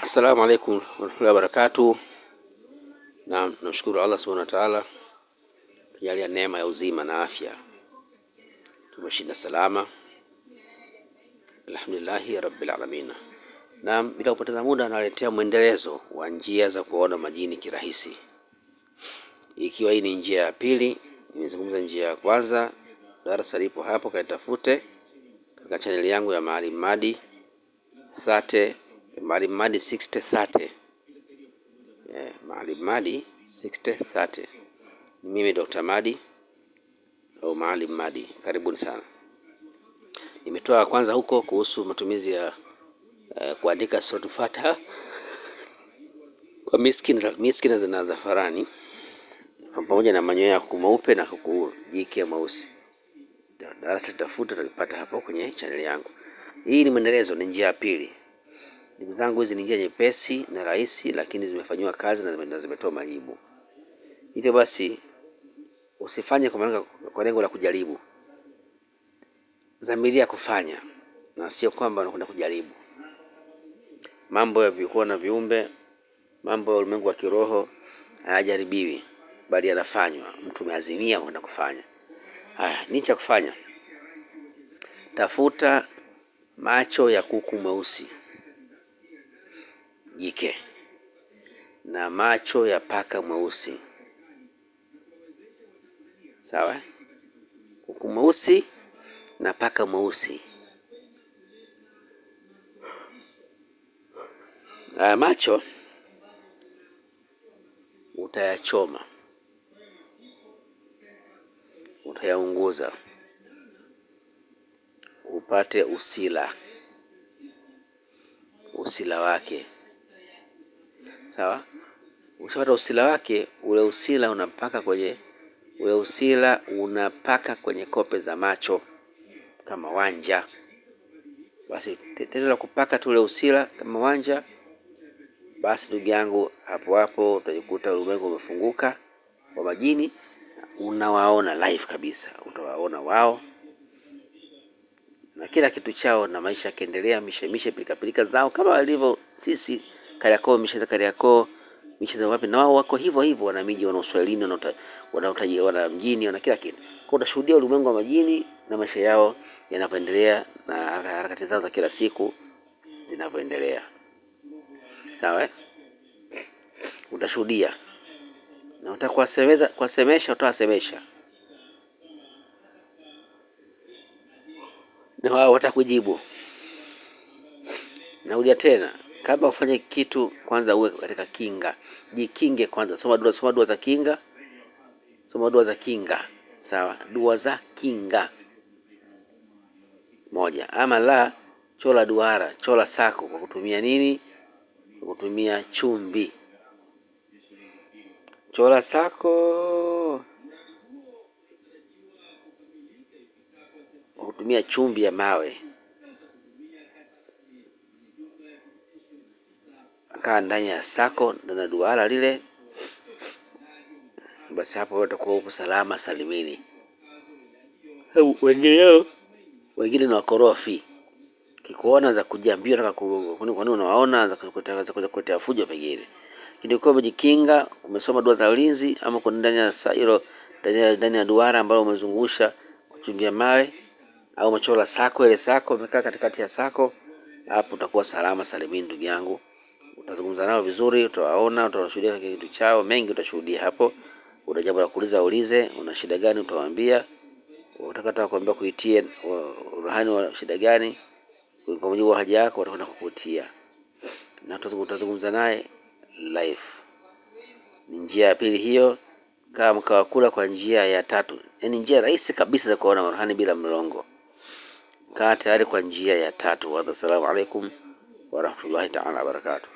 Assalamu alaikum warahmatullahi wabarakatuh. Naam, tunamshukuru Allah subhanahu wa ta'ala kujalia neema ya uzima na afya, tumeshinda salama, alhamdulillahi rabbil alamin. Naam, bila kupoteza muda naletea mwendelezo wa njia za kuona majini kirahisi, ikiwa hii ni njia ya pili. Nimezungumza njia ya kwanza, darasa lipo hapo, kanitafute katika channel yangu ya Maalim Madi 6030. Maalim Madi 6030. Mimi Dr. Madi au Maalim Madi, karibuni sana. Nimetoa kwanza huko kuhusu matumizi ya kuandika suratul Fatiha kwa miskina na zafarani pamoja na manyoya ya kuku mweupe na kuku jike mweusi. Darasa litafuta tulipata hapo kwenye channel yangu. Hii ni mwendelezo, ni njia ya pili. Ndugu zangu, hizi ni njia nyepesi na rahisi, lakini zimefanywa kazi na zimetoa majibu. Hivyo basi usifanye kwa lengo la kujaribu. Dhamiria kufanya na sio kwamba unakwenda kujaribu. Mambo ya vikuwa na viumbe, mambo ya ulimwengu wa kiroho hayajaribiwi, bali yanafanywa. Mtu umeazimia kwenda kufanya. Nini cha kufanya? Tafuta macho ya kuku mweusi jike na macho ya paka mweusi. Sawa? Kuku mweusi na paka mweusi. Macho utayachoma, utayaunguza upate usila wake. Sawa? Ukishapata usila wake, ule usila unapaka kwenye kope za macho kama wanja. Basi tendo la kupaka tu ule usila kama wanja, basi ndugu yangu, hapo utajikuta ulimwengu umefunguka kwa majini. Unawaona live kabisa, utawaona wao na kila kitu chao, na maisha yakiendelea, mishemishe pilika zao kama walivyo sisi. Kariakoo, mishe za Kariakoo, mishe za wapi, na wao wako hivyo hivyo, wana miji, wana uswahilini, wana mjini, wana kila kitu. Kwa utashuhudia ulimwengu wa majini na maisha yao yanavyoendelea na harakati zao za kila siku zinavyoendelea. Sawa? Utashuhudia na utakuwasemesha, utawasemesha na wao watakujibu. Naudia tena, kabla ufanye kitu, kwanza uwe katika kinga. Jikinge kwanza, soma dua za kinga. Soma dua za kinga. Sawa, dua za kinga. Moja, ama la, chola duara, chola sako kwa kutumia nini? Kwa kutumia chumvi. Chola sako kwa kutumia chumvi ya mawe. Kaa ndani ya sako na duara lile. Basi hapo utakuwa uko salama salimini. Wengine ni wakorofi. Kikuona za kujiambia nataka kwani unawaona za kukuletea fujo pengine. Lakini kwa umejikinga, umesoma dua za ulinzi, ama kwa ndani ya hilo ndani ya duara ambalo umezungusha kuchungia mawe, au umechola sako, ile sako umekaa katikati ya sako, hapo utakuwa salama salimini ndugu yangu. Utazungumza nao vizuri, utawaona, utashuhudia kitu chao mengi, utashuhudia hapo. Una jambo la kuuliza ulize, una shida gani utawaambia. Utakata kuambia kuitie rohani wa shida gani, kwa mujibu wa haja yako watakwenda kukutia, na utazungumza naye live. Ni njia ya pili hiyo. Kama mkawakula kwa njia ya tatu, yani njia rahisi kabisa za kuona rohani bila mlongo, kaa tayari kwa njia ya tatu. Wa assalamu alaikum wa rahmatullahi ta'ala wa barakatuh.